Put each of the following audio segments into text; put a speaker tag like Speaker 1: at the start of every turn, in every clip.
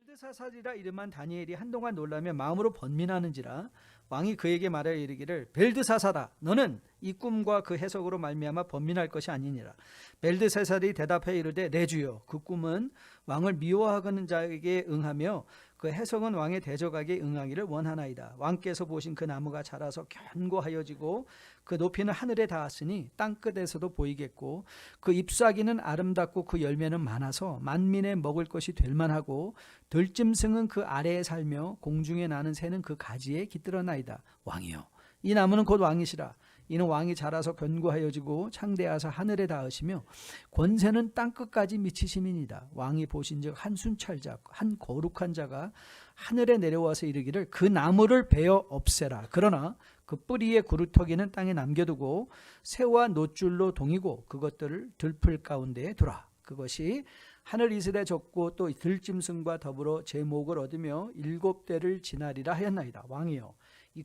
Speaker 1: 벨드사살이라 이름한 다니엘이 한동안 놀라며 마음으로 번민하는지라 왕이 그에게 말하여 이르기를 벨드사살아 너는 이 꿈과 그 해석으로 말미암아 번민할 것이 아니니라. 벨드사살이 대답해 이르되 내 주여 그 꿈은 왕을 미워하는 자에게 응하며 그 해석은 왕의 대적에게 응하기를 원하나이다. 왕께서 보신 그 나무가 자라서 견고하여지고 그 높이는 하늘에 닿았으니 땅끝에서도 보이겠고 그 잎사귀는 아름답고 그 열매는 많아서 만민의 먹을 것이 될 만하고 들짐승은 그 아래에 살며 공중에 나는 새는 그 가지에 깃들어나이다. 왕이여 이 나무는 곧 왕이시라. 이는 왕이 자라서 견고하여지고 창대하사 하늘에 닿으시며 권세는 땅끝까지 미치심이니이다. 왕이 보신즉 한 순찰자 한 거룩한 자가 하늘에 내려와서 이르기를 그 나무를 베어 없애라. 그러나 그 뿌리의 구루터기는 땅에 남겨두고 새와 노줄로 동이고 그것들을 들풀 가운데에 두라. 그것이 하늘 이슬에 젖고 또 들짐승과 더불어 제 목을 얻으며 7대를 지나리라 하였나이다. 왕이여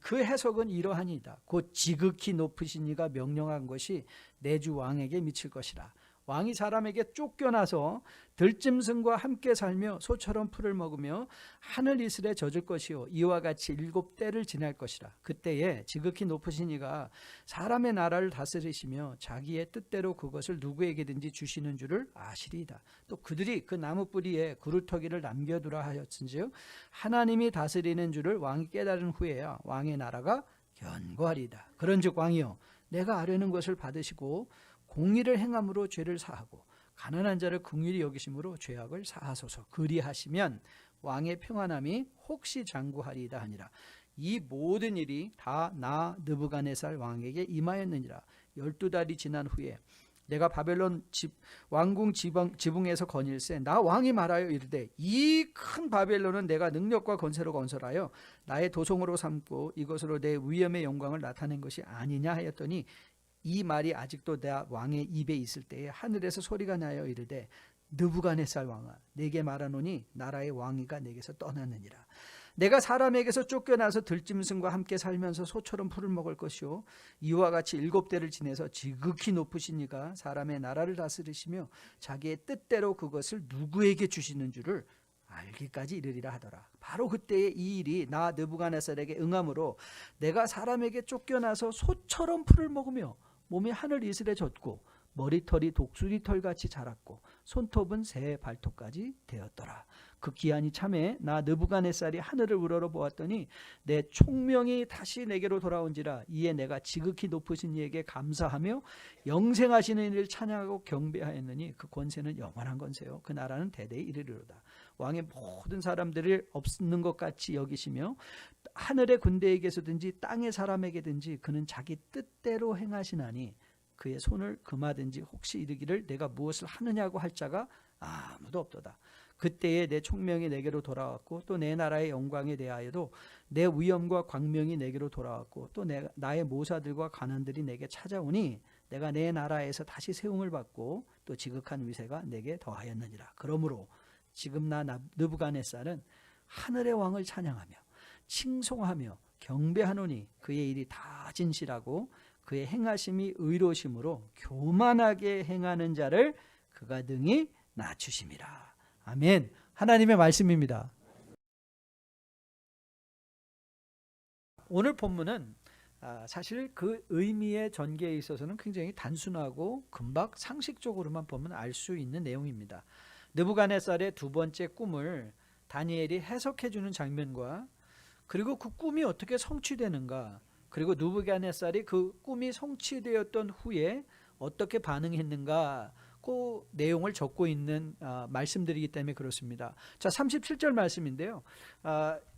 Speaker 1: 그 해석은 이러하니이다. 곧 지극히 높으신 이가 명령한 것이 내 주 왕에게 미칠 것이라. 왕이 사람에게 쫓겨나서 들짐승과 함께 살며 소처럼 풀을 먹으며 하늘 이슬에 젖을 것이요 이와 같이 7대를 지날 것이라. 그때에 지극히 높으신 이가 사람의 나라를 다스리시며 자기의 뜻대로 그것을 누구에게든지 주시는 줄을 아시리이다. 또 그들이 그 나무 뿌리에 구루터기를 남겨두라 하였은즉 하나님이 다스리는 줄을 왕이 깨달은 후에야 왕의 나라가 견고하리이다. 그런즉 왕이여 내가 아뢰는 것을 받으시고 공의를 행함으로 죄를 사하고 가난한 자를 긍휼히 여기심으로 죄악을 사하소서. 그리하시면 왕의 평안함이 혹시 장구하리이다 하니라. 이 모든 일이 다 나 느부갓네살 왕에게 임하였느니라. 12달이 지난 후에 내가 바벨론 왕궁 지붕에서 거닐세 나 왕이 말하여 이르되 이 큰 바벨론은 내가 능력과 건세로 건설하여 나의 도성으로 삼고 이것으로 내 위엄의 영광을 나타낸 것이 아니냐 하였더니 이 말이 아직도 내 왕의 입에 있을 때에 하늘에서 소리가 나여 이르되 느부갓네살 왕아 내게 말하노니 나라의 왕위가 내게서 떠났느니라. 내가 사람에게서 쫓겨나서 들짐승과 함께 살면서 소처럼 풀을 먹을 것이요 이와 같이 7대를 지내서 지극히 높으신 이가 사람의 나라를 다스리시며 자기의 뜻대로 그것을 누구에게 주시는 줄을 알기까지 이르리라 하더라. 바로 그때에 이 일이 나 느부갓네살에게 응함으로 내가 사람에게 쫓겨나서 소처럼 풀을 먹으며 몸이 하늘 이슬에 젖고 머리털이 독수리털같이 자랐고 손톱은 새 발톱까지 되었더라. 그 기한이 참에 나 느부갓네살이 하늘을 우러러 보았더니 내 총명이 다시 내게로 돌아온지라. 이에 내가 지극히 높으신 이에게 감사하며 영생하시는 이를 찬양하고 경배하였느니 그 권세는 영원한 권세요 그 나라는 대대에 이르리로다. 왕의 모든 사람들을 없는 것 같이 여기시며 하늘의 군대에게서든지 땅의 사람에게든지 그는 자기 뜻대로 행하시나니 그의 손을 금하든지 혹시 이르기를 내가 무엇을 하느냐고 할 자가 아무도 없도다. 그때에 내 총명이 내게로 돌아왔고 또 내 나라의 영광에 대하여도 내 위엄과 광명이 내게로 돌아왔고 또 나의 모사들과 관원들이 내게 찾아오니 내가 내 나라에서 다시 세움을 받고 또 지극한 위세가 내게 더하였느니라. 그러므로 지금 나 느부갓네살은 하늘의 왕을 찬양하며 칭송하며 경배하노니 그의 일이 다 진실하고 그의 행하심이 의로우심으로 교만하게 행하는 자를 그가 능히 낮추심이라. 아멘. 하나님의 말씀입니다. 오늘 본문은 사실 그 의미의 전개에 있어서는 굉장히 단순하고 금방 상식적으로만 보면 알 수 있는 내용입니다. 느부갓네살의 두 번째 꿈을 다니엘이 해석해 주는 장면과 그리고 그 꿈이 어떻게 성취되는가, 그리고 느부갓네살이 그 꿈이 성취되었던 후에 어떻게 반응했는가, 그 내용을 적고 있는 말씀들이기 때문에 그렇습니다. 자, 37절 말씀인데요.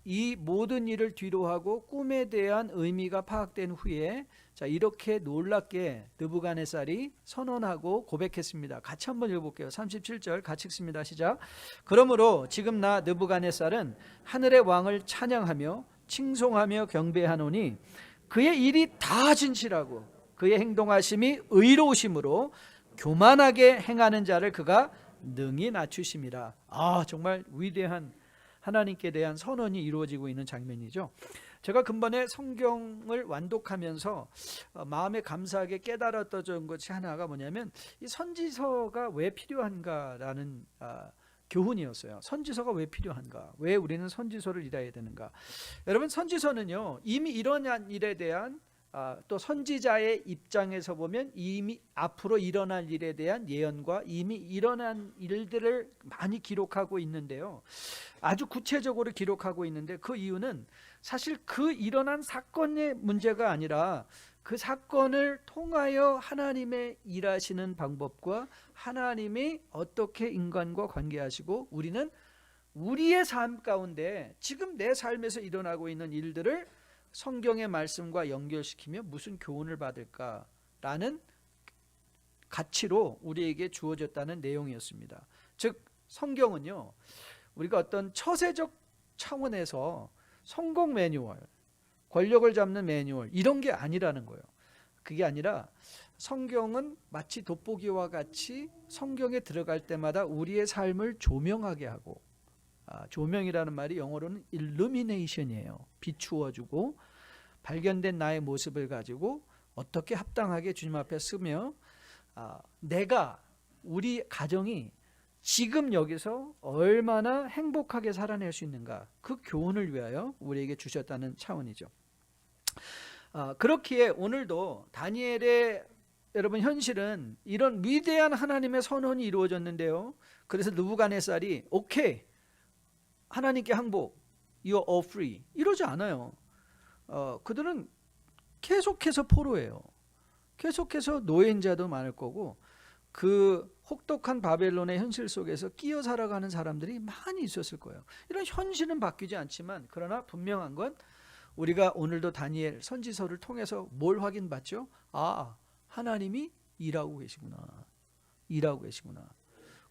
Speaker 1: 이 모든 일을 뒤로하고 꿈에 대한 의미가 파악된 후에 자, 이렇게 놀랍게 느부갓네살이 선언하고 고백했습니다. 같이 한번 읽어볼게요. 37절 같이 읽습니다. 시작. 그러므로 지금 나 느부갓네살은 하늘의 왕을 찬양하며 칭송하며 경배하노니 그의 일이 다 진실하고 그의 행동하심이 의로우심으로 교만하게 행하는 자를 그가 능히 낮추심이라. 정말 위대한 하나님께 대한 선언이 이루어지고 있는 장면이죠. 제가 근본에 성경을 완독하면서 마음에 감사하게 깨달았던 것이 하나가 뭐냐면 이 선지서가 왜 필요한가라는 교훈이었어요. 선지서가 왜 필요한가? 왜 우리는 선지서를 일해야 되는가? 여러분, 선지서는요, 이미 일어난 일에 대한 또 선지자의 입장에서 보면 이미 앞으로 일어날 일에 대한 예언과 이미 일어난 일들을 많이 기록하고 있는데요. 아주 구체적으로 기록하고 있는데, 그 이유는 사실 그 일어난 사건의 문제가 아니라 그 사건을 통하여 하나님의 일하시는 방법과 하나님이 어떻게 인간과 관계하시고 우리는 우리의 삶 가운데 지금 내 삶에서 일어나고 있는 일들을 성경의 말씀과 연결시키며 무슨 교훈을 받을까라는 가치로 우리에게 주어졌다는 내용이었습니다. 즉, 성경은요, 우리가 어떤 처세적 차원에서 성공 매뉴얼, 권력을 잡는 매뉴얼 이런 게 아니라는 거예요. 그게 아니라 성경은 마치 돋보기와 같이 성경에 들어갈 때마다 우리의 삶을 조명하게 하고, 조명이라는 말이 영어로는 illumination이에요. 비추어주고 발견된 나의 모습을 가지고 어떻게 합당하게 주님 앞에 쓰며 내가, 우리 가정이 지금 여기서 얼마나 행복하게 살아낼 수 있는가, 그 교훈을 위하여 우리에게 주셨다는 차원이죠. 그렇기에 오늘도 다니엘의 여러분 현실은 이런 위대한 하나님의 선언이 이루어졌는데요. 그래서 느부갓네살이 오케이, 하나님께 항복, you're all free 이러지 않아요. 그들은 계속해서 포로예요. 계속해서 노예인 자도 많을 거고, 그 혹독한 바벨론의 현실 속에서 끼어 살아가는 사람들이 많이 있었을 거예요. 이런 현실은 바뀌지 않지만, 그러나 분명한 건 우리가 오늘도 다니엘 선지서를 통해서 뭘 확인받죠? 하나님이 일하고 계시구나. 일하고 계시구나.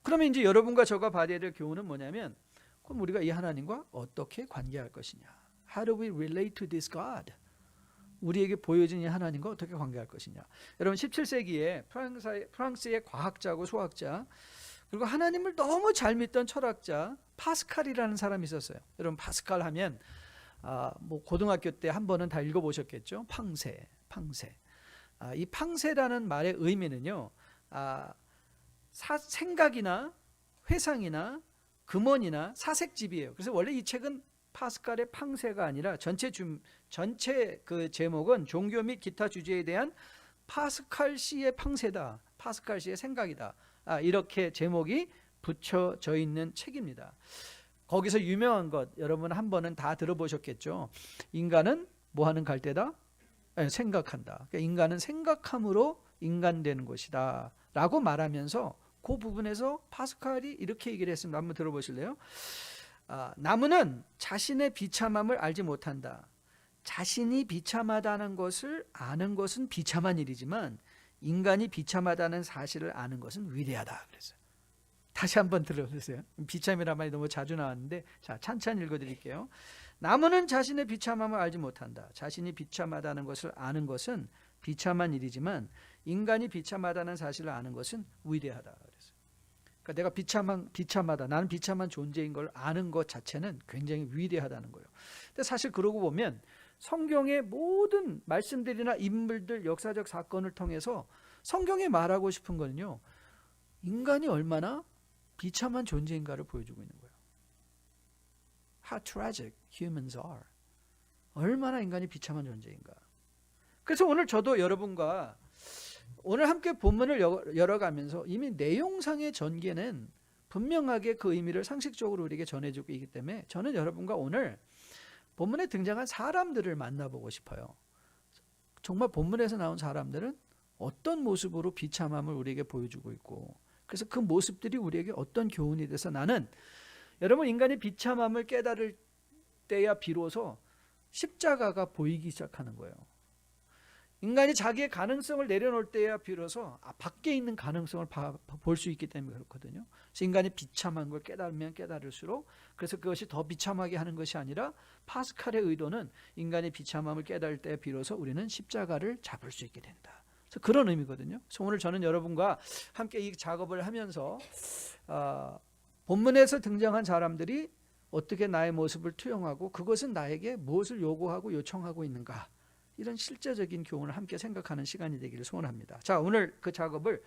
Speaker 1: 그러면 이제 여러분과 저가 받아야 될 교훈은 뭐냐면, 그럼 우리가 이 하나님과 어떻게 관계할 것이냐? How do we relate to this God? 우리에게 보여진 이 하나님과 어떻게 관계할 것이냐? 여러분, 17세기에 프랑스의 과학자고 소학자, 그리고 하나님을 너무 잘 믿던 철학자 파스칼이라는 사람이 있었어요. 여러분, 파스칼 하면 뭐 고등학교 때 한 번은 다 읽어보셨겠죠? 팡세. 이 팡세라는 말의 의미는요, 생각이나 회상이나 금원이나 사색집이에요. 그래서 원래 이 책은 파스칼의 팡세가 아니라 전체 그 제목은 종교 및 기타 주제에 대한 파스칼 씨의 팡세다, 파스칼 씨의 생각이다, 이렇게 제목이 붙여져 있는 책입니다. 거기서 유명한 것 여러분 한 번은 다 들어보셨겠죠. 인간은 뭐 하는 갈대다? 생각한다. 그러니까 인간은 생각함으로 인간되는 것이다 라고 말하면서 그 부분에서 파스칼이 이렇게 얘기를 했습니다. 한번 들어보실래요? 나무는 자신의 비참함을 알지 못한다. 자신이 비참하다는 것을 아는 것은 비참한 일이지만 인간이 비참하다는 사실을 아는 것은 위대하다 그랬어요. 다시 한번 들어보세요. 비참이란 말이 너무 자주 나왔는데, 자, 찬찬히 읽어드릴게요. 나무는 자신의 비참함을 알지 못한다. 자신이 비참하다는 것을 아는 것은 비참한 일이지만 인간이 비참하다는 사실을 아는 것은 위대하다 그랬어요. 그러니까 내가 비참하다, 나는 비참한 존재인 걸 아는 것 자체는 굉장히 위대하다는 거예요. 근데 사실 그러고 보면 성경의 모든 말씀들이나 인물들, 역사적 사건을 통해서 성경이 말하고 싶은 거는요, 인간이 얼마나 비참한 존재인가를 보여주고 있는 거예요. How tragic humans are. 얼마나 인간이 비참한 존재인가. 그래서 오늘 저도 여러분과 오늘 함께 본문을 열어가면서 이미 내용상의 전개는 분명하게 그 의미를 상식적으로 우리에게 전해주고 있기 때문에 저는 여러분과 오늘 본문에 등장한 사람들을 만나보고 싶어요. 정말 본문에서 나온 사람들은 어떤 모습으로 비참함을 우리에게 보여주고 있고, 그래서 그 모습들이 우리에게 어떤 교훈이 돼서 나는 여러분 인간이 비참함을 깨달을 때야 비로소 십자가가 보이기 시작하는 거예요. 인간이 자기의 가능성을 내려놓을 때야 비로소 밖에 있는 가능성을 볼 수 있기 때문에 그렇거든요. 그래서 인간이 비참한 걸 깨달으면 깨달을수록, 그래서 그것이 더 비참하게 하는 것이 아니라 파스칼의 의도는 인간의 비참함을 깨달을 때 비로소 우리는 십자가를 잡을 수 있게 된다. 그래서 그런 의미거든요. 그래서 오늘 저는 여러분과 함께 이 작업을 하면서 본문에서 등장한 사람들이 어떻게 나의 모습을 투영하고 그것은 나에게 무엇을 요구하고 요청하고 있는가, 이런 실제적인 교훈을 함께 생각하는 시간이 되기를 소원합니다. 자, 오늘 그 작업을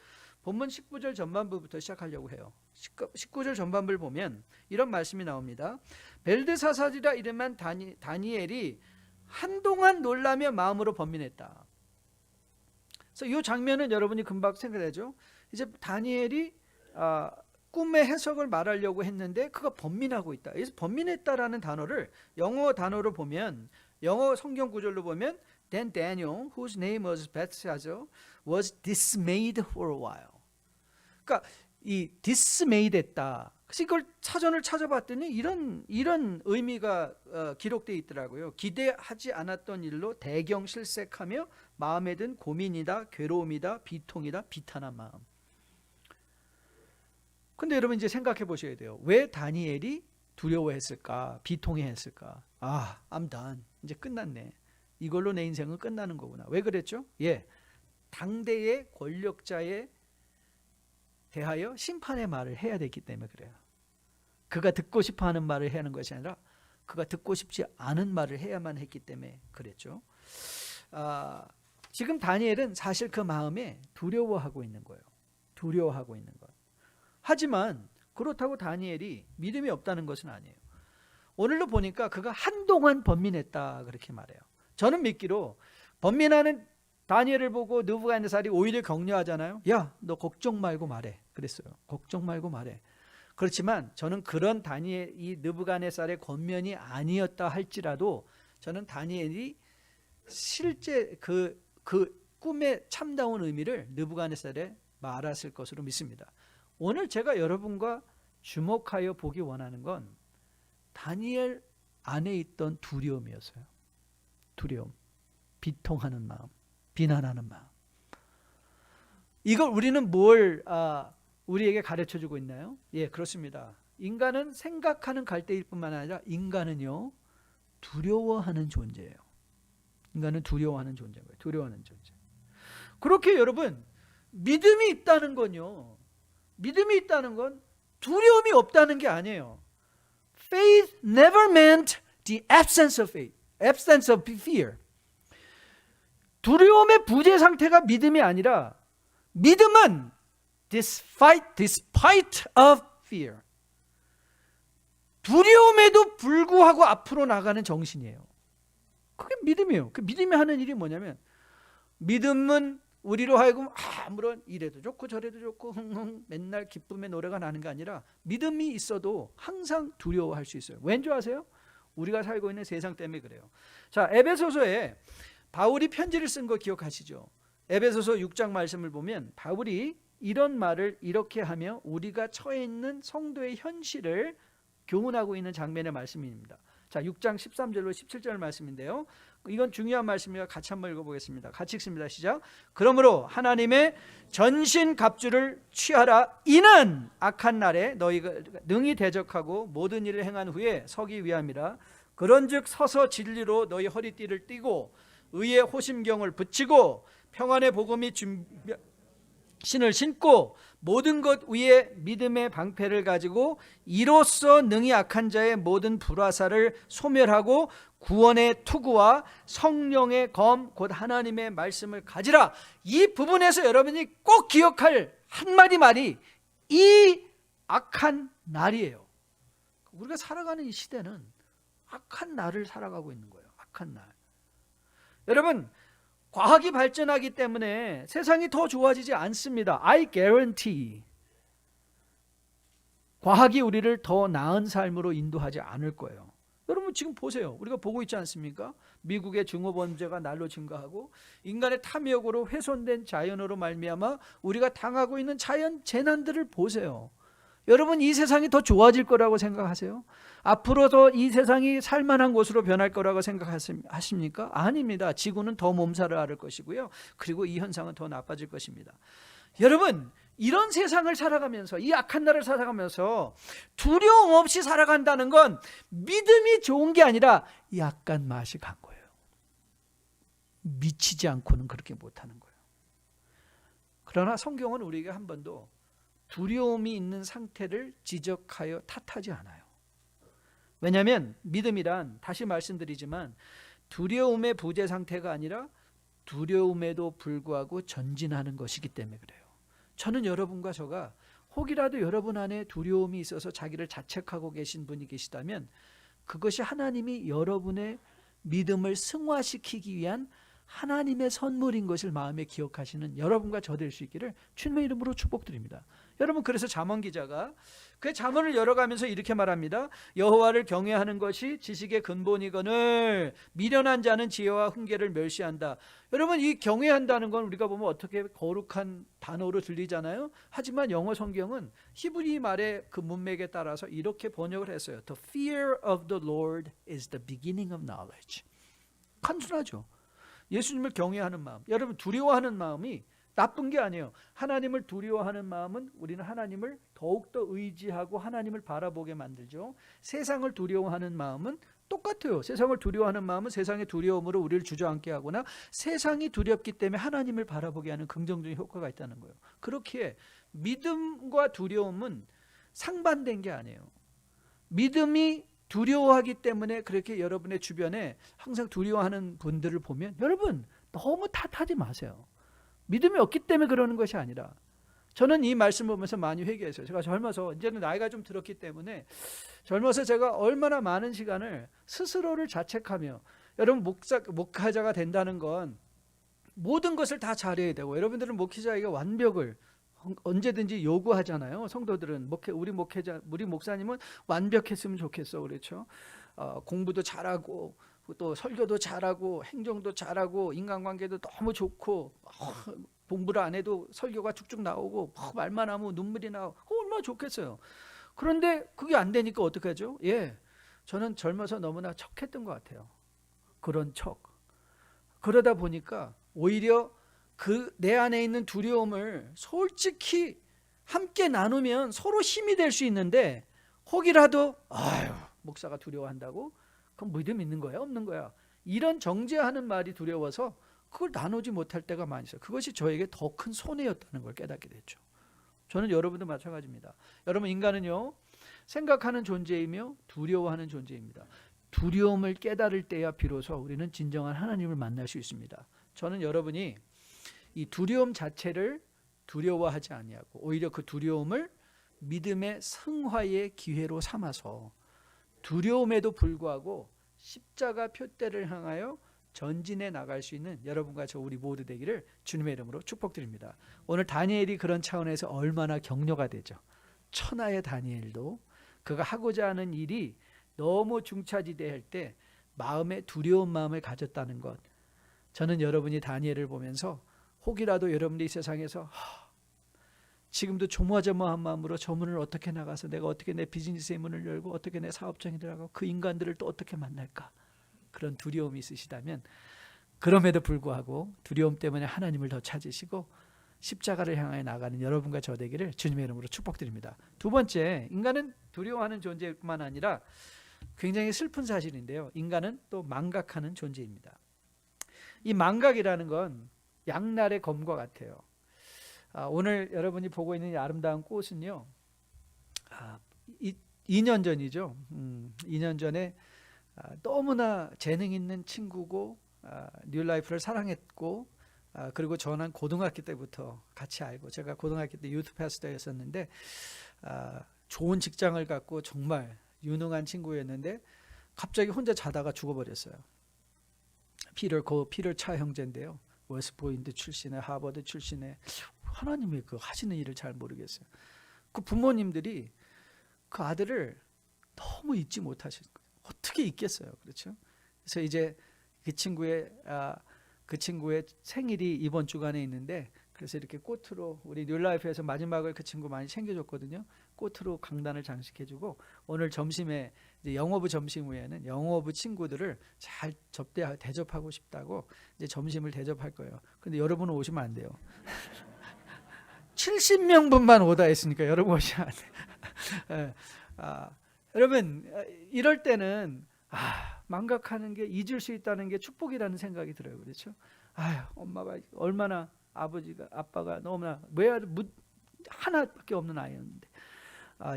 Speaker 1: 본문 19절 전반부부터 시작하려고 해요. 19절 전반부를 보면 이런 말씀이 나옵니다. 벨드사살이라 이름한 다니엘이 한동안 놀라며 마음으로 번민했다. 그래서 이 장면은 여러분이 금방 생각하죠. 이제 다니엘이 꿈의 해석을 말하려고 했는데 그가 번민하고 있다. 그래서 번민했다라는 단어를 영어 단어로 보면, 영어 성경 구절로 보면 Then Daniel, whose name was Belshazzar, was dismayed for a while. 그러니까 이 dismayed했다. 그래서 이걸 사전을 찾아봤더니 이런 의미가 기록되어 있더라고요. 기대하지 않았던 일로 대경실색하며 마음에 든 고민이다, 괴로움이다, 비통이다, 비탄한 마음. 근데 여러분 이제 생각해 보셔야 돼요. 왜 다니엘이 두려워했을까? 비통해했을까? I'm done. 이제 끝났네. 이걸로 내 인생은 끝나는 거구나. 왜 그랬죠? 당대의 권력자에 대하여 심판의 말을 해야 되기 때문에 그래요. 그가 듣고 싶어하는 말을 해야 하는 것이 아니라 그가 듣고 싶지 않은 말을 해야만 했기 때문에 그랬죠. 지금 다니엘은 사실 그 마음에 두려워하고 있는 거예요. 두려워하고 있는 것. 하지만 그렇다고 다니엘이 믿음이 없다는 것은 아니에요. 오늘도 보니까 그가 한동안 번민했다 그렇게 말해요. 저는 믿기로 번민하는 다니엘을 보고 느부갓네살이 오히려 격려하잖아요. 야, 너 걱정 말고 말해. 그랬어요. 걱정 말고 말해. 그렇지만 저는 그런 이 느부갓네살의 권면이 아니었다 할지라도 저는 다니엘이 실제 그 꿈의 참다운 의미를 느부갓네살에 말했을 것으로 믿습니다. 오늘 제가 여러분과 주목하여 보기 원하는 건 다니엘 안에 있던 두려움이었어요. 두려움, 비통하는 마음, 비난하는 마음. 이걸 우리는 우리에게 가르쳐주고 있나요? 그렇습니다. 인간은 생각하는 갈대일 뿐만 아니라 인간은요 두려워하는 존재예요. 인간은 두려워하는 존재인 거예요. 두려워하는 존재. 그렇게 여러분 믿음이 있다는 건요, 믿음이 있다는 건 두려움이 없다는 게 아니에요. Faith never meant the absence of faith, absence of fear. 두려움의 부재 상태가 믿음이 아니라 믿음은 despite of fear. 두려움에도 불구하고 앞으로 나가는 정신이에요. 그게 믿음이에요. 그 믿음이 하는 일이 뭐냐면, 믿음은 우리로 하여금 아무런 이래도 좋고 저래도 좋고 흥흥 맨날 기쁨의 노래가 나는 게 아니라 믿음이 있어도 항상 두려워할 수 있어요. 왠지 아세요? 우리가 살고 있는 세상 때문에 그래요. 자, 에베소서에 바울이 편지를 쓴 거 기억하시죠? 에베소서 6장 말씀을 보면 바울이 이런 말을 이렇게 하며 우리가 처해 있는 성도의 현실을 교훈하고 있는 장면의 말씀입니다. 자, 6장 13절로 17절 말씀인데요. 이건 중요한 말씀이라 같이 한번 읽어보겠습니다. 같이 읽습니다. 시작. 그러므로 하나님의 전신 갑주를 취하라. 이는 악한 날에 너희가 능히 대적하고 모든 일을 행한 후에 서기 위함이라. 그런즉 서서 진리로 너희 허리띠를 띠고 의의 호심경을 붙이고 평안의 복음이 신을 신고 모든 것 위에 믿음의 방패를 가지고 이로써 능히 악한 자의 모든 불화살을 소멸하고 구원의 투구와 성령의 검 곧 하나님의 말씀을 가지라. 이 부분에서 여러분이 꼭 기억할 한마디 말이 이 악한 날이에요. 우리가 살아가는 이 시대는 악한 날을 살아가고 있는 거예요. 악한 날. 여러분, 과학이 발전하기 때문에 세상이 더 좋아지지 않습니다. I guarantee. 과학이 우리를 더 나은 삶으로 인도하지 않을 거예요. 여러분 지금 보세요. 우리가 보고 있지 않습니까? 미국의 증오범죄가 날로 증가하고 인간의 탐욕으로 훼손된 자연으로 말미암아 우리가 당하고 있는 자연 재난들을 보세요. 여러분 이 세상이 더 좋아질 거라고 생각하세요? 앞으로 더 이 세상이 살만한 곳으로 변할 거라고 생각하십니까? 아닙니다. 지구는 더 몸살을 앓을 것이고요. 그리고 이 현상은 더 나빠질 것입니다. 여러분 이런 세상을 살아가면서 이 악한 날을 살아가면서 두려움 없이 살아간다는 건 믿음이 좋은 게 아니라 약간 맛이 간 거예요. 미치지 않고는 그렇게 못하는 거예요. 그러나 성경은 우리에게 한 번도 두려움이 있는 상태를 지적하여 탓하지 않아요. 왜냐하면 믿음이란 다시 말씀드리지만 두려움의 부재 상태가 아니라 두려움에도 불구하고 전진하는 것이기 때문에 그래요. 저는 여러분과 저가 혹이라도 여러분 안에 두려움이 있어서 자기를 자책하고 계신 분이 계시다면 그것이 하나님이 여러분의 믿음을 승화시키기 위한 하나님의 선물인 것을 마음에 기억하시는 여러분과 저 될 수 있기를 주님의 이름으로 축복드립니다. 여러분, 그래서 잠언 기자가 그 잠언을 열어가면서 이렇게 말합니다. 여호와를 경외하는 것이 지식의 근본이거늘 미련한 자는 지혜와 훈계를 멸시한다. 여러분, 이 경외한다는 건 우리가 보면 어떻게 거룩한 단어로 들리잖아요. 하지만 영어 성경은 히브리 말의 그 문맥에 따라서 이렇게 번역을 했어요. The fear of the Lord is the beginning of knowledge. 단순하죠. 예수님을 경외하는 마음, 여러분 두려워하는 마음이 나쁜 게 아니에요. 하나님을 두려워하는 마음은 우리는 하나님을 더욱더 의지하고 하나님을 바라보게 만들죠. 세상을 두려워하는 마음은 똑같아요. 세상을 두려워하는 마음은 세상의 두려움으로 우리를 주저앉게 하거나 세상이 두렵기 때문에 하나님을 바라보게 하는 긍정적인 효과가 있다는 거예요. 그렇기에 믿음과 두려움은 상반된 게 아니에요. 믿음이 두려워하기 때문에 그렇게 여러분의 주변에 항상 두려워하는 분들을 보면 여러분 너무 탓하지 마세요. 믿음이 없기 때문에 그러는 것이 아니라, 저는 이 말씀 보면서 많이 회개했어요. 제가 젊어서, 이제는 나이가 좀 들었기 때문에 젊어서 제가 얼마나 많은 시간을 스스로를 자책하며, 여러분 목회자가 된다는 건 모든 것을 다 잘해야 되고, 여러분들은 목회자에게 완벽을 언제든지 요구하잖아요. 성도들은 우리 목사님은 완벽했으면 좋겠어, 그렇죠? 공부도 잘하고 또 설교도 잘하고 행정도 잘하고 인간관계도 너무 좋고 공부를 안 해도 설교가 쭉쭉 나오고 말만 하면 눈물이 나오고 얼마나 좋겠어요. 그런데 그게 안 되니까 어떻게 하죠? 저는 젊어서 너무나 척했던 것 같아요. 그런 척. 그러다 보니까 오히려 내 안에 있는 두려움을 솔직히 함께 나누면 서로 힘이 될 수 있는데, 혹이라도 목사가 두려워한다고? 그럼 믿음 있는 거야? 없는 거야? 이런 정죄하는 말이 두려워서 그걸 나누지 못할 때가 많이 있어요. 그것이 저에게 더 큰 손해였다는 걸 깨닫게 됐죠. 저는 여러분도 마찬가지입니다. 여러분, 인간은요 생각하는 존재이며 두려워하는 존재입니다. 두려움을 깨달을 때야 비로소 우리는 진정한 하나님을 만날 수 있습니다. 저는 여러분이 이 두려움 자체를 두려워하지 아니하고 오히려 그 두려움을 믿음의 승화의 기회로 삼아서 두려움에도 불구하고 십자가 표대를 향하여 전진해 나갈 수 있는 여러분과 저 우리 모두 되기를 주님의 이름으로 축복드립니다. 오늘 다니엘이 그런 차원에서 얼마나 격려가 되죠. 천하의 다니엘도 그가 하고자 하는 일이 너무 중차지대할 때 마음에 두려운 마음을 가졌다는 것, 저는 여러분이 다니엘을 보면서 혹이라도 여러분들이 이 세상에서 지금도 조마조마한 마음으로 저 문을 어떻게 나가서 내가 어떻게 내 비즈니스의 문을 열고 어떻게 내 사업장에 들어가고 그 인간들을 또 어떻게 만날까, 그런 두려움이 있으시다면 그럼에도 불구하고 두려움 때문에 하나님을 더 찾으시고 십자가를 향하여 나가는 여러분과 저 되기를 주님의 이름으로 축복드립니다. 두 번째, 인간은 두려워하는 존재뿐만 아니라 굉장히 슬픈 사실인데요, 인간은 또 망각하는 존재입니다. 이 망각이라는 건 양날의 검과 같아요. 오늘 여러분이 보고 있는 이 아름다운 꽃은요, 2년 전이죠. 2년 전에 너무나 재능 있는 친구고 뉴라이프를 사랑했고, 그리고 저는 고등학교 때부터 같이 알고, 제가 고등학교 때 유트 패스터였었는데 좋은 직장을 갖고 정말 유능한 친구였는데 갑자기 혼자 자다가 죽어버렸어요. 피터 차 형제인데요, 웨스트포인트 출신의 하버드 출신의, 하나님이 그 하시는 일을 잘 모르겠어요. 그 부모님들이 그 아들을 너무 잊지 못하시는 거예요. 어떻게 잊겠어요, 그렇죠? 그래서 이제 그 친구의 생일이 이번 주간에 있는데, 그래서 이렇게 꽃으로, 우리 뉴라이프에서 마지막을 그 친구 많이 챙겨줬거든요. 꽃으로 강단을 장식해주고, 오늘 점심에 이제 영어부 점심 후에는 영어부 친구들을 잘 대접하고 싶다고 이제 점심을 대접할 거예요. 근데 여러분은 오시면 안 돼요. 70명분만 오다 했으니까 여러분 오시면 안 돼요. 여러분, 이럴 때는 망각하는 게, 잊을 수 있다는 게 축복이라는 생각이 들어요, 그렇죠? 엄마가 얼마나, 아빠가 너무나 하나밖에 없는 아이였는데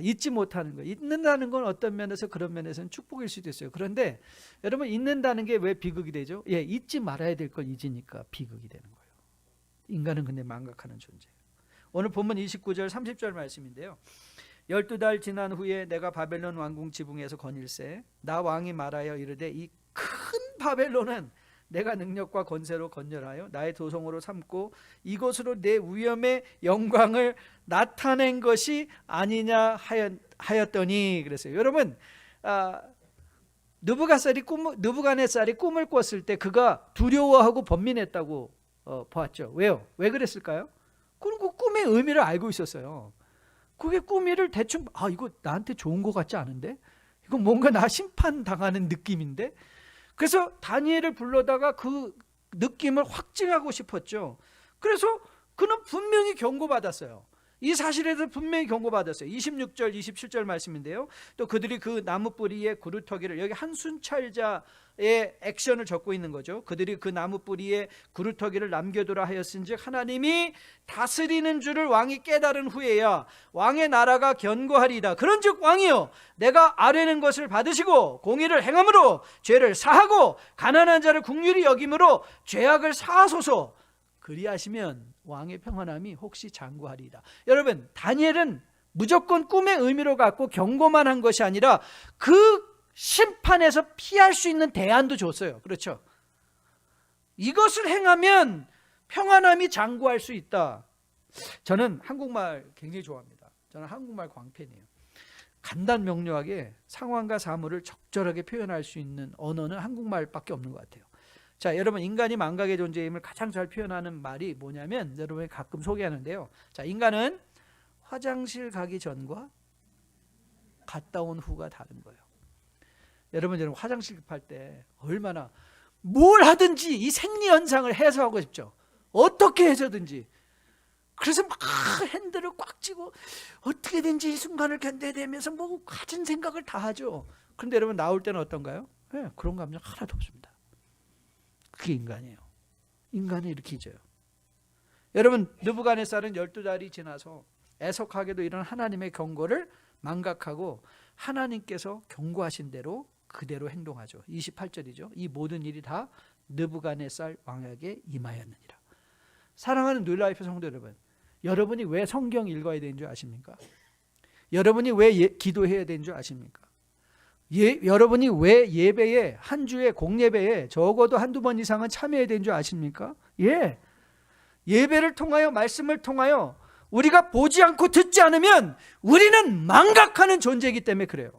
Speaker 1: 잊지 못하는 거, 잊는다는 건 어떤 면에서, 그런 면에서는 축복일 수도 있어요. 그런데 여러분, 잊는다는 게 왜 비극이 되죠? 잊지 말아야 될 걸 잊으니까 비극이 되는 거예요. 인간은 근데 망각하는 존재예요. 오늘 본문 29절 30절 말씀인데요. 12달 지난 후에 내가 바벨론 왕궁 지붕에서 거닐세 나 왕이 말하여 이르되 이 큰 바벨론은 내가 능력과 권세로 건멸하여 나의 도성으로 삼고 이곳으로 내 위엄의 영광을 나타낸 것이 아니냐 하였더니 그랬어요. 여러분, 느부갓네살이 꿈을 꿨을 때 그가 두려워하고 번민했다고 보았죠. 왜요? 왜 그랬을까요? 그리고 꿈의 의미를 알고 있었어요. 그게 꿈이를 대충 이거 나한테 좋은 것 같지 않은데? 이거 뭔가 나 심판당하는 느낌인데? 그래서 다니엘을 불러다가 그 느낌을 확증하고 싶었죠. 그래서 그는 분명히 경고받았어요. 이 사실에 대해서 분명히 경고받았어요. 26절 27절 말씀인데요. 또 그들이 그 나무 뿌리에 구루터기를, 여기 한순찰자의 액션을 적고 있는 거죠. 그들이 그 나무 뿌리에 구루터기를 남겨두라 하였은즉 하나님이 다스리는 줄을 왕이 깨달은 후에야 왕의 나라가 견고하리이다. 그런즉 왕이여 내가 아뢰는 것을 받으시고 공의를 행함으로 죄를 사하고 가난한 자를 긍휼히 여김으로 죄악을 사하소서. 그리하시면 왕의 평안함이 혹시 장구하리이다. 여러분, 다니엘은 무조건 꿈의 의미로 갖고 경고만 한 것이 아니라 그 심판에서 피할 수 있는 대안도 줬어요. 그렇죠? 이것을 행하면 평안함이 장구할 수 있다. 저는 한국말 굉장히 좋아합니다. 저는 한국말 광팬이에요. 간단 명료하게 상황과 사물을 적절하게 표현할 수 있는 언어는 한국말밖에 없는 것 같아요. 자, 여러분, 인간이 망각의 존재임을 가장 잘 표현하는 말이 뭐냐면 여러분이 가끔 소개하는데요. 자, 인간은 화장실 가기 전과 갔다 온 후가 다른 거예요. 여러분 화장실 급할 때 얼마나 뭘 하든지 이 생리 현상을 해소하고 싶죠. 어떻게 해서든지. 그래서 막 핸들을 꽉 쥐고 어떻게든지 이 순간을 견뎌내면서 뭐 가진 생각을 다 하죠. 그런데 여러분 나올 때는 어떤가요? 네, 그런 감정 하나도 없습니다. 그게 인간이에요. 인간이 이렇게 잊어요. 여러분, 느부갓네살은 12달이 지나서 애석하게도 이런 하나님의 경고를 망각하고 하나님께서 경고하신 대로 그대로 행동하죠. 28절이죠. 이 모든 일이 다 느부갓네살 왕에게 임하였느니라. 사랑하는 뉴라이프 성도 여러분, 여러분이 왜 성경 읽어야 되는 줄 아십니까? 여러분이 왜 기도해야 되는 줄 아십니까? 여러분이 왜 예배에, 한 주에 공예배에 적어도 한두 번 이상은 참여해야 되는 줄 아십니까? 예배를 통하여, 말씀을 통하여 우리가 보지 않고 듣지 않으면 우리는 망각하는 존재이기 때문에 그래요.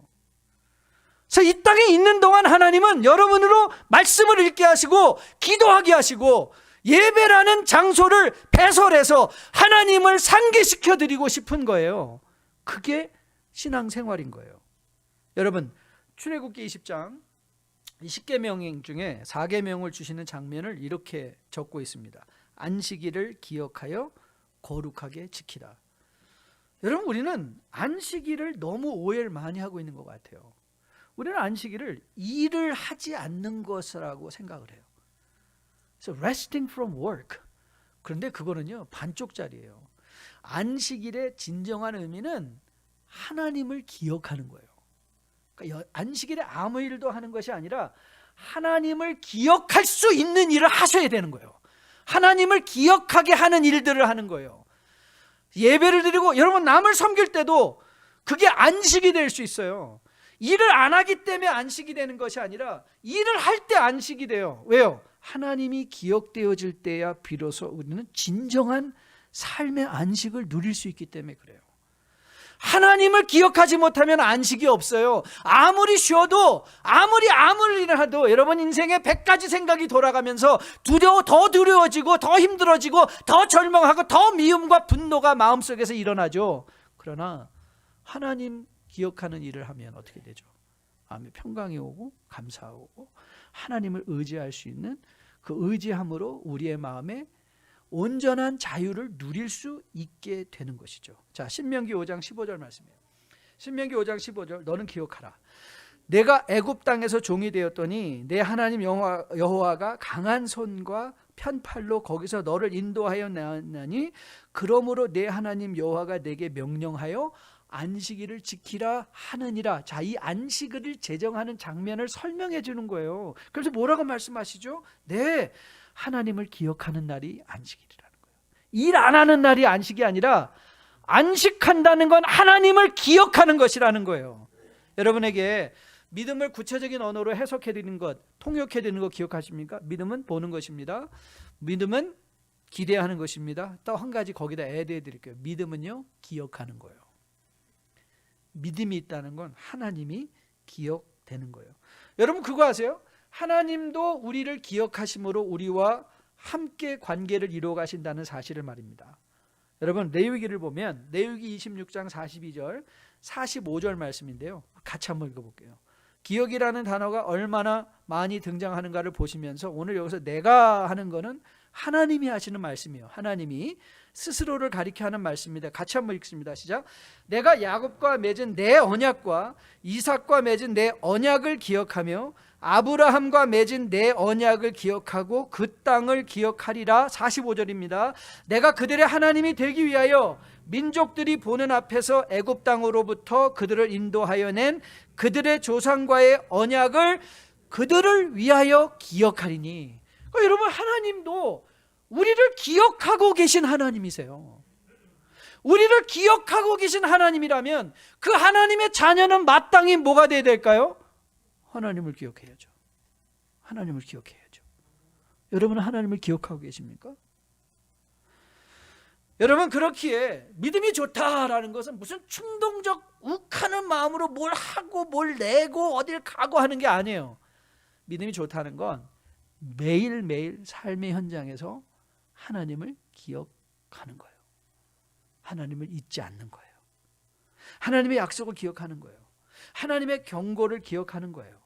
Speaker 1: 그래서 이 땅에 있는 동안 하나님은 여러분으로 말씀을 읽게 하시고 기도하게 하시고 예배라는 장소를 배설해서 하나님을 상기시켜 드리고 싶은 거예요. 그게 신앙생활인 거예요. 여러분, 출애굽기 20장 10계명 중에 4계명을 주시는 장면을 이렇게 적고 있습니다. 안식일을 기억하여 거룩하게 지키라. 여러분, 우리는 안식일을 너무 오해를 많이 하고 있는 것 같아요. 우리는 안식일을 일을 하지 않는 것이라고 생각을 해요. 그래서 resting from work. 그런데 그거는요 반쪽짜리예요. 안식일의 진정한 의미는 하나님을 기억하는 거예요. 그러니까 안식일에 아무 일도 하는 것이 아니라 하나님을 기억할 수 있는 일을 하셔야 되는 거예요. 하나님을 기억하게 하는 일들을 하는 거예요. 예배를 드리고 여러분 남을 섬길 때도 그게 안식이 될 수 있어요. 일을 안 하기 때문에 안식이 되는 것이 아니라 일을 할 때 안식이 돼요. 왜요? 하나님이 기억되어질 때야 비로소 우리는 진정한 삶의 안식을 누릴 수 있기 때문에 그래요. 하나님을 기억하지 못하면 안식이 없어요. 아무리 쉬어도 아무리 일을 해도 여러분 인생에 100가지 생각이 돌아가면서 더 두려워지고 더 힘들어지고 더 절망하고 더 미움과 분노가 마음속에서 일어나죠. 그러나 하나님 기억하는 일을 하면 어떻게 되죠? 마음에 평강이 오고 감사하고 하나님을 의지할 수 있는 그 의지함으로 우리의 마음에 온전한 자유를 누릴 수 있게 되는 것이죠. 자, 신명기 5장 15절 말씀이에요. 신명기 5장 15절 너는 기억하라. 내가 애굽 땅에서 종이 되었더니 내 하나님 여호와가 강한 손과 편팔로 거기서 너를 인도하여 내었나니 그러므로 내 하나님 여호와가 내게 명령하여 안식일을 지키라 하느니라. 자, 이 안식일을 제정하는 장면을 설명해 주는 거예요. 그래서 뭐라고 말씀하시죠? 네, 하나님을 기억하는 날이 안식일이라는 거예요. 일 안 하는 날이 안식이 아니라 안식한다는 건 하나님을 기억하는 것이라는 거예요. 여러분에게 믿음을 구체적인 언어로 해석해 드리는 것, 통역해 드리는 것 기억하십니까? 믿음은 보는 것입니다. 믿음은 기대하는 것입니다. 또 한 가지 거기다 애드해 드릴게요. 믿음은요, 기억하는 거예요. 믿음이 있다는 건 하나님이 기억되는 거예요. 여러분 그거 아세요? 하나님도 우리를 기억하심으로 우리와 함께 관계를 이루어 가신다는 사실을 말입니다. 여러분 레위기를 보면 레위기 26장 42절 45절 말씀인데요, 같이 한번 읽어볼게요. 기억이라는 단어가 얼마나 많이 등장하는가를 보시면서 오늘 여기서 내가 하는 거는 하나님이 하시는 말씀이에요. 하나님이 스스로를 가리켜 하는 말씀입니다. 같이 한번 읽습니다. 시작. 내가 야곱과 맺은 내 언약과 이삭과 맺은 내 언약을 기억하며 아브라함과 맺은 내 언약을 기억하고 그 땅을 기억하리라. 45절입니다. 내가 그들의 하나님이 되기 위하여 민족들이 보는 앞에서 애굽 땅으로부터 그들을 인도하여 낸 그들의 조상과의 언약을 그들을 위하여 기억하리니. 그러니까 여러분 하나님도 우리를 기억하고 계신 하나님이세요. 우리를 기억하고 계신 하나님이라면 그 하나님의 자녀는 마땅히 뭐가 돼야 될까요? 하나님을 기억해야죠. 하나님을 기억해야죠. 여러분은 하나님을 기억하고 계십니까? 여러분 그렇기에 믿음이 좋다라는 것은 무슨 충동적 욱하는 마음으로 뭘 하고 뭘 내고 어딜 가고 하는 게 아니에요. 믿음이 좋다는 건 매일매일 삶의 현장에서 하나님을 기억하는 거예요. 하나님을 잊지 않는 거예요. 하나님의 약속을 기억하는 거예요. 하나님의 경고를 기억하는 거예요.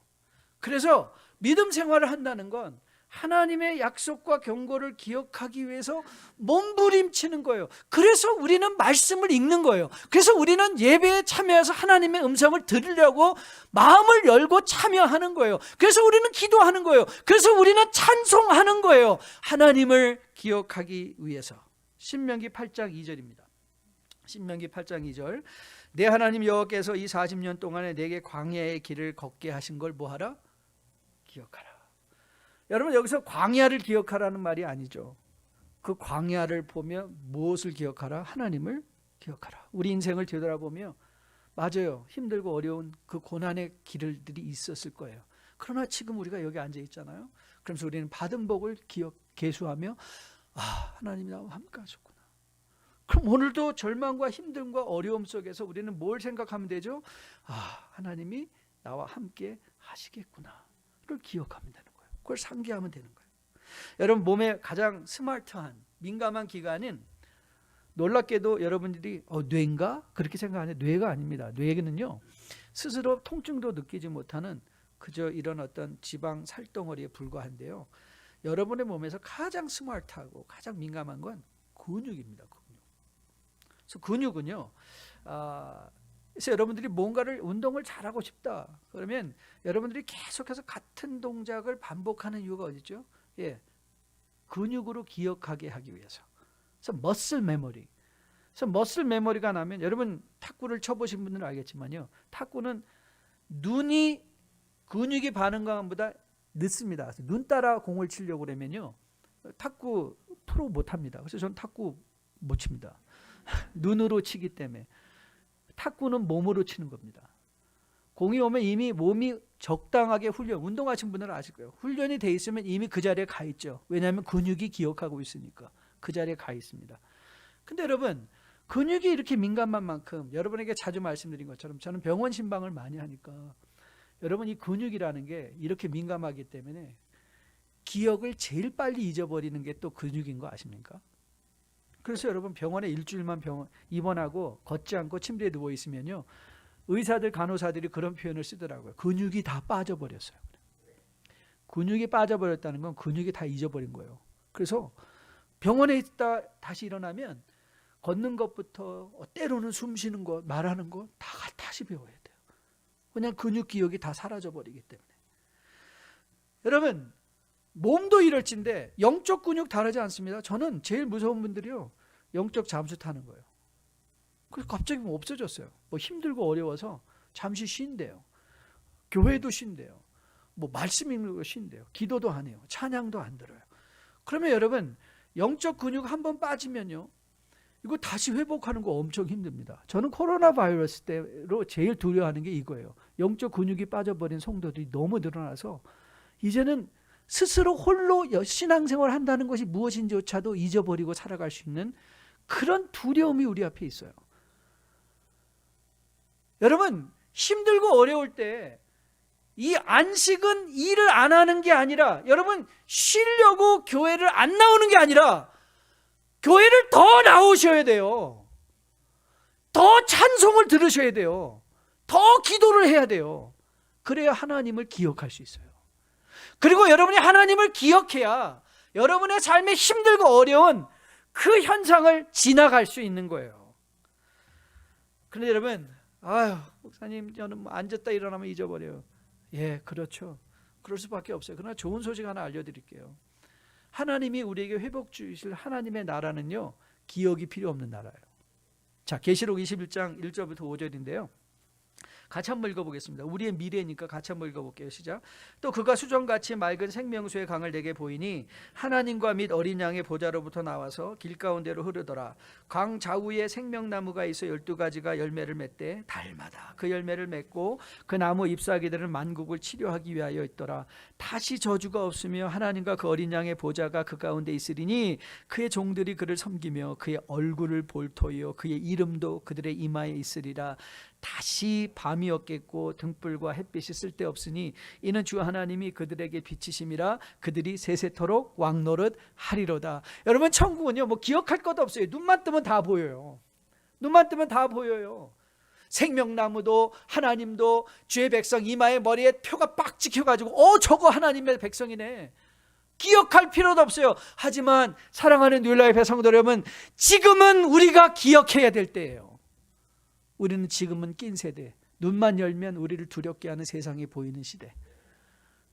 Speaker 1: 그래서 믿음 생활을 한다는 건 하나님의 약속과 경고를 기억하기 위해서 몸부림치는 거예요. 그래서 우리는 말씀을 읽는 거예요. 그래서 우리는 예배에 참여해서 하나님의 음성을 들으려고 마음을 열고 참여하는 거예요. 그래서 우리는 기도하는 거예요. 그래서 우리는 찬송하는 거예요. 하나님을 기억하기 위해서. 신명기 8장 2절입니다. 신명기 8장 2절. 내 하나님 여호와께서 이 40년 동안에 내게 광야의 길을 걷게 하신 걸 뭐하라? 기억하라. 여러분 여기서 광야를 기억하라는 말이 아니죠. 그 광야를 보며 무엇을 기억하라? 하나님을 기억하라. 우리 인생을 되돌아보며 맞아요. 힘들고 어려운 그 고난의 길들이 있었을 거예요. 그러나 지금 우리가 여기 앉아 있잖아요. 그러면서 우리는 받은 복을 계수하며 하나님이 나와 함께 하셨구나. 그럼 오늘도 절망과 힘듦과 어려움 속에서 우리는 뭘 생각하면 되죠? 하나님이 나와 함께 하시겠구나 를 기억하면 되는 거예요. 그걸 상기하면 되는 거예요. 여러분 몸에 가장 스마트한 민감한 기관은 놀랍게도 여러분들이 뇌인가? 그렇게 생각하는데 뇌가 아닙니다. 뇌는요 스스로 통증도 느끼지 못하는 그저 이런 어떤 지방 살덩어리에 불과한데요, 여러분의 몸에서 가장 스마트하고 가장 민감한 건 근육입니다. 그래서 근육은요 그래서 여러분들이 뭔가를 운동을 잘하고 싶다 그러면 여러분들이 계속해서 같은 동작을 반복하는 이유가 어디죠? 근육으로 기억하게 하기 위해서. 그래서 머슬 메모리. 그래서 머슬 메모리가 나면 여러분 탁구를 쳐보신 분들은 알겠지만요, 탁구는 눈이 근육이 반응하는 것보다 늦습니다. 눈 따라 공을 치려고 그러면요 탁구 프로 못합니다. 그래서 저는 탁구 못 칩니다. 눈으로 치기 때문에. 탁구는 몸으로 치는 겁니다. 공이 오면 이미 몸이 적당하게 운동하신 분들은 아실 거예요. 훈련이 돼 있으면 이미 그 자리에 가 있죠. 왜냐하면 근육이 기억하고 있으니까 그 자리에 가 있습니다. 근데 여러분 근육이 이렇게 민감한 만큼 여러분에게 자주 말씀드린 것처럼 저는 병원 신방을 많이 하니까 여러분 이 근육이라는 게 이렇게 민감하기 때문에 기억을 제일 빨리 잊어버리는 게 또 근육인 거 아십니까? 그래서 여러분 병원에 일주일만 입원하고 걷지 않고 침대에 누워 있으면요 의사들 간호사들이 그런 표현을 쓰더라고요. 근육이 다 빠져버렸어요. 근육이 빠져버렸다는 건 근육이 다 잊어버린 거예요. 그래서 병원에 있다 다시 일어나면 걷는 것부터 때로는 숨 쉬는 것, 말하는 것 다 다시 배워야 돼요. 그냥 근육 기억이 다 사라져버리기 때문에. 여러분 몸도 이럴진데 영적 근육 다르지 않습니다. 저는 제일 무서운 분들이요 영적 잠수 타는 거예요. 그래서 갑자기 없어졌어요. 힘들고 어려워서 잠시 쉰대요. 교회도 쉰대요. 말씀 읽는 거 쉰대요. 기도도 안 해요. 찬양도 안 들어요. 그러면 여러분 영적 근육 한번 빠지면요, 이거 다시 회복하는 거 엄청 힘듭니다. 저는 코로나 바이러스 때로 제일 두려워하는 게 이거예요. 영적 근육이 빠져버린 성도들이 너무 늘어나서 이제는 스스로 홀로 신앙생활을 한다는 것이 무엇인지조차도 잊어버리고 살아갈 수 있는 그런 두려움이 우리 앞에 있어요. 여러분, 힘들고 어려울 때 이 안식은 일을 안 하는 게 아니라, 여러분 쉬려고 교회를 안 나오는 게 아니라 교회를 더 나오셔야 돼요. 더 찬송을 들으셔야 돼요. 더 기도를 해야 돼요. 그래야 하나님을 기억할 수 있어요. 그리고 여러분이 하나님을 기억해야 여러분의 삶에 힘들고 어려운 그 현상을 지나갈 수 있는 거예요. 그런데 여러분, 아유 목사님 저는 뭐 앉았다 일어나면 잊어버려요. 예, 그렇죠. 그럴 수밖에 없어요. 그러나 좋은 소식 하나 알려드릴게요. 하나님이 우리에게 회복 주실 하나님의 나라는요, 기억이 필요 없는 나라예요. 자, 계시록 21장 1절부터 5절인데요. 같이 한번 읽어보겠습니다. 우리의 미래니까 같이 한번 읽어볼게요. 시작. 또 그가 수정같이 맑은 생명수의 강을 내게 보이니 하나님과 및 어린 양의 보좌로부터 나와서 길 가운데로 흐르더라. 강 좌우에 생명나무가 있어 12가지가 열매를 맺되 달마다 그 열매를 맺고 그 나무 잎사귀들은 만국을 치료하기 위하여 있더라. 다시 저주가 없으며 하나님과 그 어린 양의 보좌가 그 가운데 있으리니 그의 종들이 그를 섬기며 그의 얼굴을 볼 터이요 그의 이름도 그들의 이마에 있으리라. 다시 밤이 없겠고 등불과 햇빛이 쓸데없으니 이는 주 하나님이 그들에게 빛이심이라. 그들이 세세토록 왕노릇 하리로다. 여러분, 천국은요 뭐 기억할 것도 없어요. 눈만 뜨면 다 보여요. 눈만 뜨면 다 보여요. 생명나무도 하나님도 주의 백성 이마에 머리에 표가 빡 찍혀가지고 저거 하나님의 백성이네, 기억할 필요도 없어요. 하지만 사랑하는 뉴라이프 백성들 여러분, 지금은 우리가 기억해야 될 때예요. 우리는 지금은 낀 세대, 눈만 열면 우리를 두렵게 하는 세상이 보이는 시대,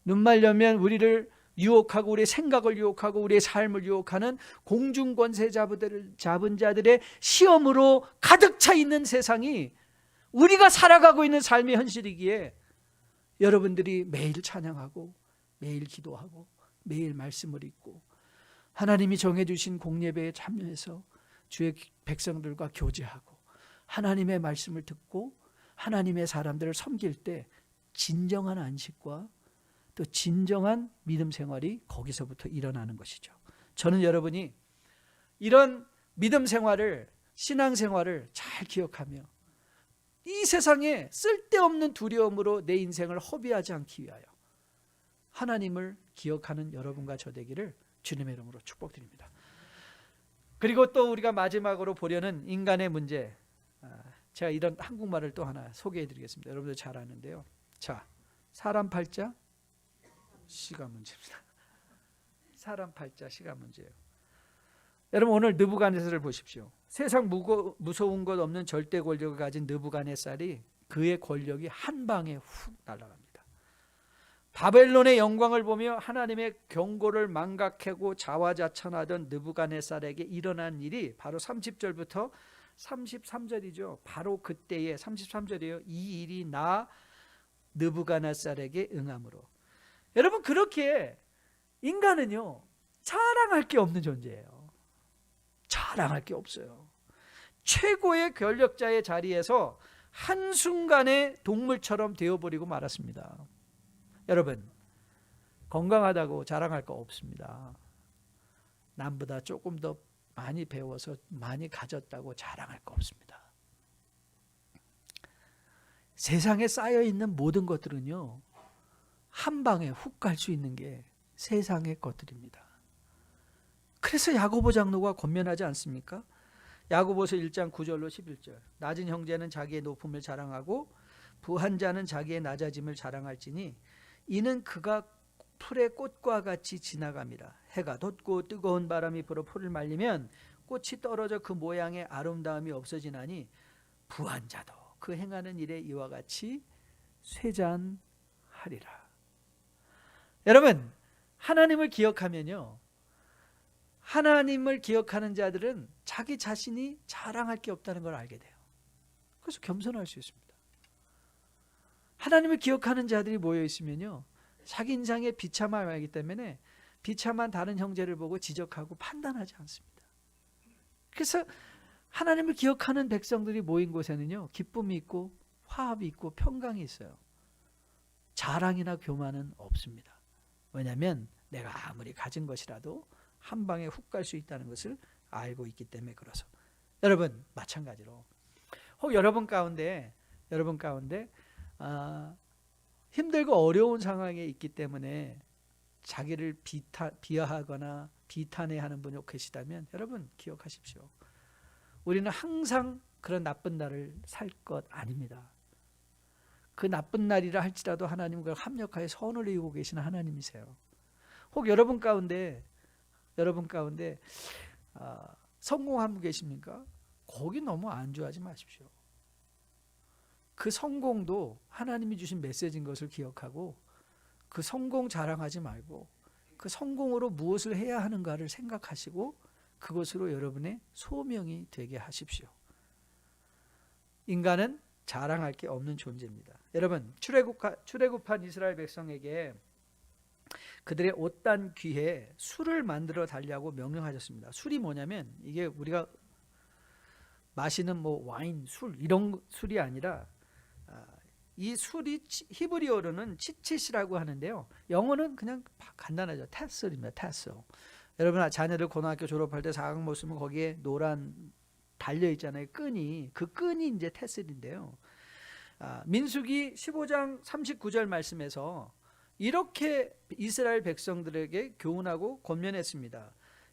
Speaker 1: 눈만 열면 우리를 유혹하고 우리의 생각을 유혹하고 우리의 삶을 유혹하는 공중권세 잡은 자들의 시험으로 가득 차 있는 세상이 우리가 살아가고 있는 삶의 현실이기에 여러분들이 매일 찬양하고 매일 기도하고 매일 말씀을 읽고 하나님이 정해주신 공예배에 참여해서 주의 백성들과 교제하고 하나님의 말씀을 듣고 하나님의 사람들을 섬길 때 진정한 안식과 또 진정한 믿음 생활이 거기서부터 일어나는 것이죠. 저는 여러분이 이런 믿음 생활을, 신앙 생활을 잘 기억하며 이 세상에 쓸데없는 두려움으로 내 인생을 허비하지 않기 위하여 하나님을 기억하는 여러분과 저 되기를 주님의 이름으로 축복드립니다. 그리고 또 우리가 마지막으로 보려는 인간의 문제, 제가 이런 한국말을 또 하나 소개해 드리겠습니다. 여러분들 잘 아는데요. 자, 사람 팔자 시간 문제입니다. 사람 팔자 시간 문제예요. 여러분, 오늘 느부갓네살을 보십시오. 세상 무서운 것 없는 절대 권력을 가진 느부갓네살이 그의 권력이 한 방에 훅 날아갑니다. 바벨론의 영광을 보며 하나님의 경고를 망각하고 자화자찬하던 느부갓네살에게 일어난 일이 바로 30절부터 33절이죠. 바로 그때에 33절이에요. 이 일이 나 느부갓네살에게 응함으로. 여러분, 그렇게 인간은요 자랑할 게 없는 존재예요. 자랑할 게 없어요. 최고의 권력자의 자리에서 한순간에 동물처럼 되어버리고 말았습니다. 여러분, 건강하다고 자랑할 거 없습니다. 남보다 조금 더 많이 배워서 많이 가졌다고 자랑할 거 없습니다. 세상에 쌓여있는 모든 것들은요 한 방에 훅 갈 수 있는 게 세상의 것들입니다. 그래서 야고보 장로가 권면하지 않습니까? 야고보서 1장 9절로 11절. 낮은 형제는 자기의 높음을 자랑하고 부한 자는 자기의 낮아짐을 자랑할지니 이는 그가 풀의 꽃과 같이 지나감이라. 해가 돋고 뜨거운 바람이 불어 풀을 말리면 꽃이 떨어져 그 모양의 아름다움이 없어지나니 부한 자도 그 행하는 일에 이와 같이 쇠잔하리라. 여러분, 하나님을 기억하면요, 하나님을 기억하는 자들은 자기 자신이 자랑할 게 없다는 걸 알게 돼요. 그래서 겸손할 수 있습니다. 하나님을 기억하는 자들이 모여 있으면요 자기 인상에 비참함을 알기 때문에 비참한 다른 형제를 보고 지적하고 판단하지 않습니다. 그래서 하나님을 기억하는 백성들이 모인 곳에는요, 기쁨이 있고 화합이 있고 평강이 있어요. 자랑이나 교만은 없습니다. 왜냐하면 내가 아무리 가진 것이라도 한 방에 훅 갈 수 있다는 것을 알고 있기 때문에 그래서. 여러분 마찬가지로 혹 여러분 가운데 힘들고 어려운 상황에 있기 때문에 자기를 비하하거나 비탄해하는 분이 계시다면 여러분 기억하십시오. 우리는 항상 그런 나쁜 날을 살 것 아닙니다. 그 나쁜 날이라 할지라도 하나님과 합력하여 선을 이루고 계시는 하나님이세요. 혹 여러분 가운데 성공하고 계십니까? 거기 너무 안주하지 마십시오. 그 성공도 하나님이 주신 메시지인 것을 기억하고 그 성공 자랑하지 말고 그 성공으로 무엇을 해야 하는가를 생각하시고 그것으로 여러분의 소명이 되게 하십시오. 인간은 자랑할 게 없는 존재입니다. 여러분 출애굽한 이스라엘 백성에게 그들의 옷단 귀에 술을 만들어 달라고 명령하셨습니다. 술이 뭐냐면 이게 우리가 마시는 와인, 술 이런 술이 아니라 이 술이 히브리어로는 치칫이라고 하는데요. 영어는 그냥 간단하죠. 테슬입니다. 테슬. 여러분 자녀들 고등학교 졸업할 때 사각 모습은 거기에 노란 달려 있잖아요. 끈이. 그 끈이 이제 테슬인데요. 민수기 15장 39절 말씀에서 이렇게 이스라엘 백성들에게 교훈하고 권면했습니다.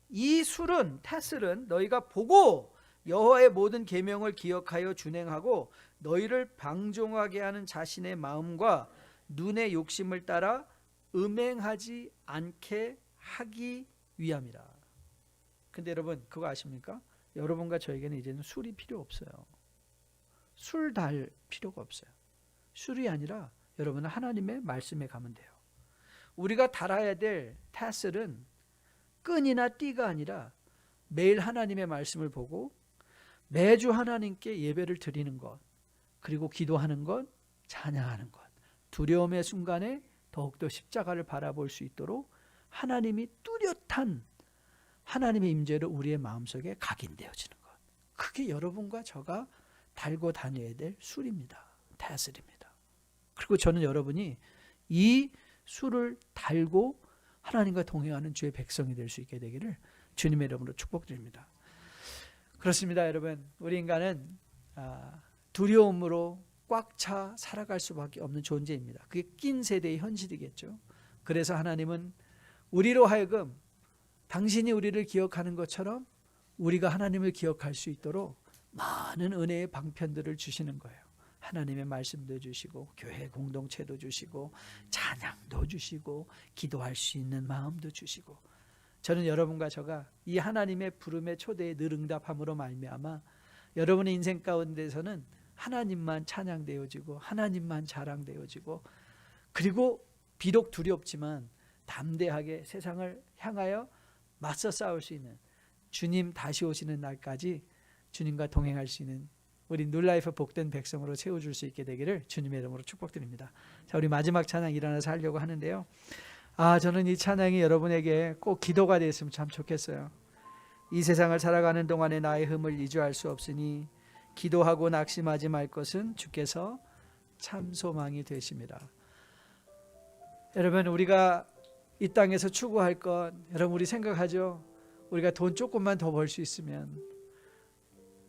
Speaker 1: 이 술은 테슬은 너희가 보고 여호와의 모든 계명을 기억하여 준행하고 너희를 방종하게 하는 자신의 마음과 눈의 욕심을 따라 음행하지 않게 하기 위함이라. 근데 여러분 그거 아십니까? 여러분과 저에게는 이제는 술이 필요 없어요. 술 달 필요가 없어요. 술이 아니라 여러분은 하나님의 말씀에 가면 돼요. 우리가 달아야 될 타슬은 끈이나 띠가 아니라 매일 하나님의 말씀을 보고 매주 하나님께 예배를 드리는 것, 그리고 기도하는 것, 찬양하는 것, 두려움의 순간에 더욱더 십자가를 바라볼 수 있도록 하나님이 뚜렷한 하나님의 임재로 우리의 마음속에 각인되어지는 것. 그게 여러분과 저가 달고 다녀야 될 술입니다. 타슬입니다. 그리고 저는 여러분이 이 술을 달고 하나님과 동행하는 주의 백성이 될 수 있게 되기를 주님의 이름으로 축복드립니다. 그렇습니다. 여러분 우리 인간은 두려움으로 꽉 차 살아갈 수밖에 없는 존재입니다. 그게 낀 세대의 현실이겠죠. 그래서 하나님은 우리로 하여금 당신이 우리를 기억하는 것처럼 우리가 하나님을 기억할 수 있도록 많은 은혜의 방편들을 주시는 거예요. 하나님의 말씀도 주시고 교회 공동체도 주시고 찬양도 주시고 기도할 수 있는 마음도 주시고, 저는 여러분과 저가 이 하나님의 부름의 초대에 늘 응답함으로 말미암아 여러분의 인생 가운데서는 하나님만 찬양되어지고 하나님만 자랑되어지고, 그리고 비록 두렵지만 담대하게 세상을 향하여 맞서 싸울 수 있는, 주님 다시 오시는 날까지 주님과 동행할 수 있는 우리 뉴라이프 복된 백성으로 세워줄 수 있게 되기를 주님의 이름으로 축복드립니다. 자, 우리 마지막 찬양 일어나서 하려고 하는데요. 저는 이 찬양이 여러분에게 꼭 기도가 됐으면 참 좋겠어요. 이 세상을 살아가는 동안에 나의 흠을 이주할 수 없으니 기도하고 낙심하지 말 것은 주께서 참 소망이 되십니다. 여러분 우리가 이 땅에서 추구할 것, 여러분 우리 생각하죠. 우리가 돈 조금만 더 벌 수 있으면,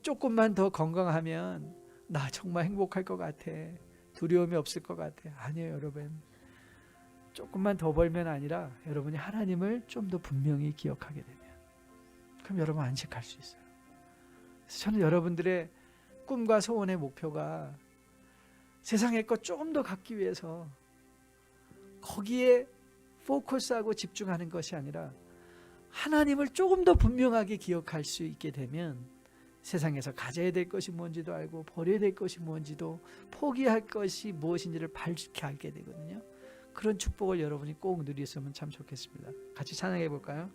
Speaker 1: 조금만 더 건강하면 나 정말 행복할 것 같아, 두려움이 없을 것 같아. 아니에요 여러분. 조금만 더 벌면 아니라 여러분이 하나님을 좀 더 분명히 기억하게 되면, 그럼 여러분 안식할 수 있어요. 그래서 저는 여러분들의 꿈과 소원의 목표가 세상의 것 좀 더 갖기 위해서 거기에 포커스하고 집중하는 것이 아니라 하나님을 조금 더 분명하게 기억할 수 있게 되면 세상에서 가져야 될 것이 뭔지도 알고 버려야 될 것이 뭔지도, 포기할 것이 무엇인지를 밝게 알게 되거든요. 그런 축복을 여러분이 꼭 누리셨으면 참 좋겠습니다. 같이 찬양해 볼까요?